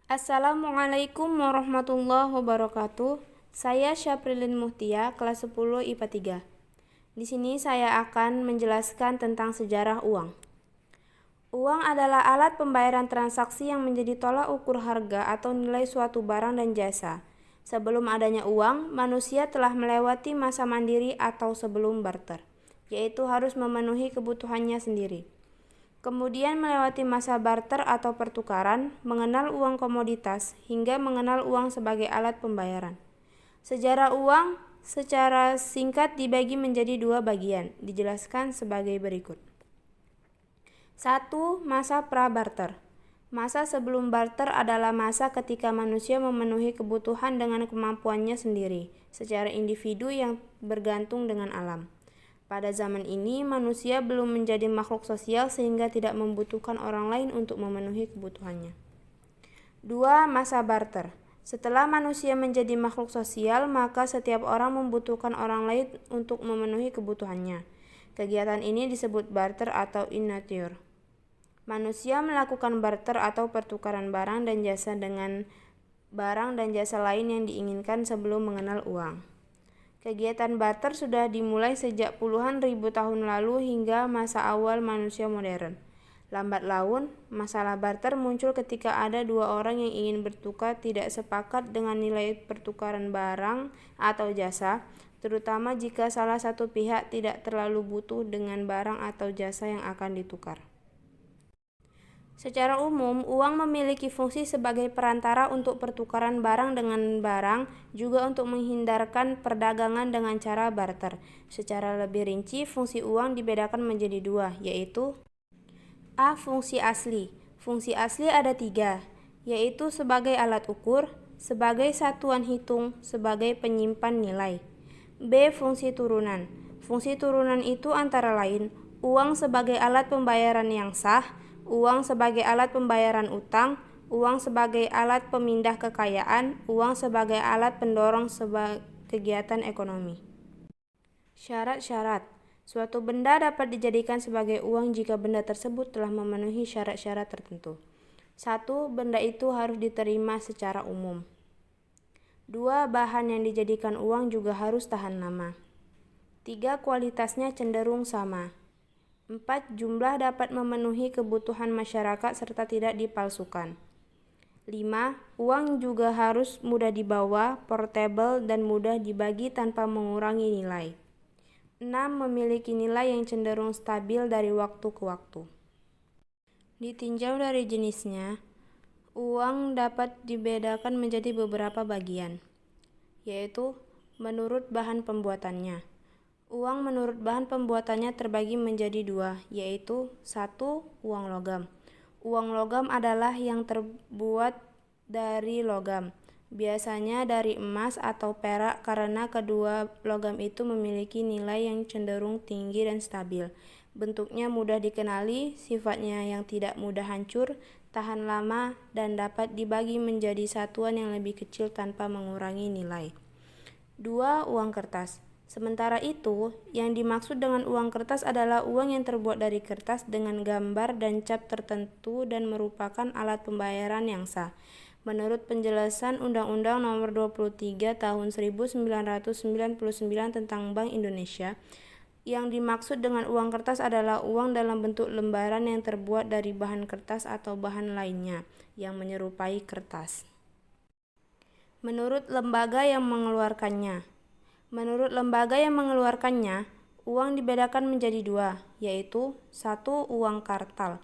Assalamualaikum warahmatullahi wabarakatuh. Saya Syaprilin Muhtia, kelas 10 IPA 3. Di sini saya akan menjelaskan tentang sejarah uang. Uang adalah alat pembayaran transaksi yang menjadi tolak ukur harga atau nilai suatu barang dan jasa. Sebelum adanya uang, manusia telah melewati masa mandiri atau sebelum barter, yaitu harus memenuhi kebutuhannya sendiri. Kemudian melewati masa barter atau pertukaran, mengenal uang komoditas, hingga mengenal uang sebagai alat pembayaran. Sejarah uang secara singkat dibagi menjadi dua bagian, dijelaskan sebagai berikut. 1. Masa pra-barter. Masa sebelum barter adalah masa ketika manusia memenuhi kebutuhan dengan kemampuannya sendiri, secara individu yang bergantung dengan alam. Pada zaman ini, manusia belum menjadi makhluk sosial sehingga tidak membutuhkan orang lain untuk memenuhi kebutuhannya. 2. Masa barter. Setelah manusia menjadi makhluk sosial, maka setiap orang membutuhkan orang lain untuk memenuhi kebutuhannya. Kegiatan ini disebut barter atau in nature. Manusia melakukan barter atau pertukaran barang dan jasa dengan barang dan jasa lain yang diinginkan sebelum mengenal uang. Kegiatan barter sudah dimulai sejak puluhan ribu tahun lalu hingga masa awal manusia modern. Lambat laun, masalah barter muncul ketika ada dua orang yang ingin bertukar tidak sepakat dengan nilai pertukaran barang atau jasa, terutama jika salah satu pihak tidak terlalu butuh dengan barang atau jasa yang akan ditukar. Secara umum, uang memiliki fungsi sebagai perantara untuk pertukaran barang dengan barang, juga untuk menghindarkan perdagangan dengan cara barter. Secara lebih rinci, fungsi uang dibedakan menjadi dua, yaitu A. Fungsi asli. Fungsi asli ada tiga, yaitu sebagai alat ukur, sebagai satuan hitung, sebagai penyimpan nilai. B. Fungsi turunan. Fungsi turunan itu antara lain, uang sebagai alat pembayaran yang sah, uang sebagai alat pembayaran utang, uang sebagai alat pemindah kekayaan, uang sebagai alat pendorong kegiatan ekonomi. Syarat-syarat. Suatu benda dapat dijadikan sebagai uang jika benda tersebut telah memenuhi syarat-syarat tertentu. 1. Benda itu harus diterima secara umum. 2. Bahan yang dijadikan uang juga harus tahan lama. 3. Kualitasnya cenderung sama. 4. Jumlah dapat memenuhi kebutuhan masyarakat serta tidak dipalsukan. 5. Uang juga harus mudah dibawa, portable, dan mudah dibagi tanpa mengurangi nilai. 6. Memiliki nilai yang cenderung stabil dari waktu ke waktu. Ditinjau dari jenisnya, uang dapat dibedakan menjadi beberapa bagian, yaitu menurut bahan pembuatannya. Uang menurut bahan pembuatannya terbagi menjadi dua, yaitu 1. Uang logam. Uang logam adalah yang terbuat dari logam, biasanya dari emas atau perak karena kedua logam itu memiliki nilai yang cenderung tinggi dan stabil. Bentuknya mudah dikenali, sifatnya yang tidak mudah hancur, tahan lama, dan dapat dibagi menjadi satuan yang lebih kecil tanpa mengurangi nilai. 2. Uang kertas. Sementara itu, yang dimaksud dengan uang kertas adalah uang yang terbuat dari kertas dengan gambar dan cap tertentu dan merupakan alat pembayaran yang sah. Menurut penjelasan Undang-Undang Nomor 23 Tahun 1999 tentang Bank Indonesia, yang dimaksud dengan uang kertas adalah uang dalam bentuk lembaran yang terbuat dari bahan kertas atau bahan lainnya yang menyerupai kertas. Menurut lembaga yang mengeluarkannya, uang dibedakan menjadi dua, yaitu 1. Uang kartal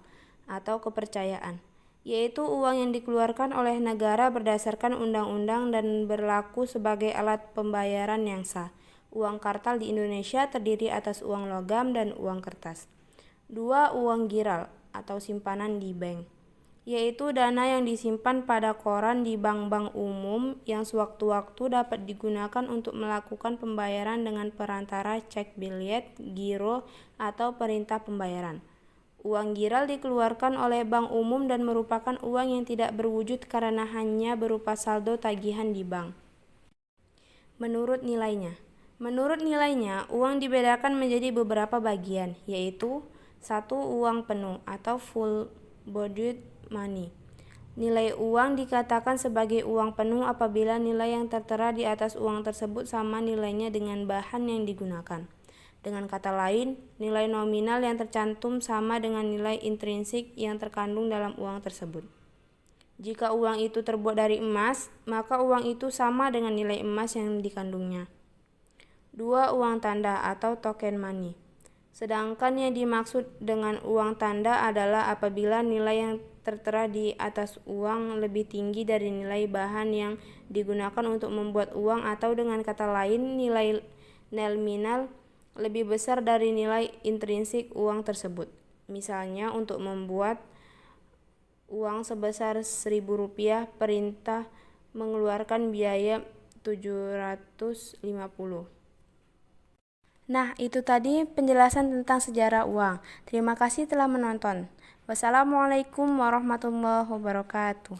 atau kepercayaan, yaitu uang yang dikeluarkan oleh negara berdasarkan undang-undang dan berlaku sebagai alat pembayaran yang sah. Uang kartal di Indonesia terdiri atas uang logam dan uang kertas. 2. Uang giral atau simpanan di bank, yaitu dana yang disimpan pada koran di bank-bank umum yang sewaktu-waktu dapat digunakan untuk melakukan pembayaran dengan perantara cek biliet, giro, atau perintah pembayaran. Uang giral dikeluarkan oleh bank umum dan merupakan uang yang tidak berwujud karena hanya berupa saldo tagihan di bank. Menurut nilainya, uang dibedakan menjadi beberapa bagian, yaitu 1. Uang penuh atau full bodied money. Nilai uang dikatakan sebagai uang penuh apabila nilai yang tertera di atas uang tersebut sama nilainya dengan bahan yang digunakan. Dengan kata lain, nilai nominal yang tercantum sama dengan nilai intrinsik yang terkandung dalam uang tersebut. Jika uang itu terbuat dari emas, maka uang itu sama dengan nilai emas yang dikandungnya. 2. Uang tanda atau token money. Sedangkan yang dimaksud dengan uang tanda adalah apabila nilai yang tertera di atas uang lebih tinggi dari nilai bahan yang digunakan untuk membuat uang, atau dengan kata lain nilai nominal lebih besar dari nilai intrinsik uang tersebut. Misalnya, untuk membuat uang sebesar Rp1.000, perintah mengeluarkan biaya 750. Nah, itu tadi penjelasan tentang sejarah uang. Terima kasih telah menonton. Wassalamualaikum warahmatullahi wabarakatuh.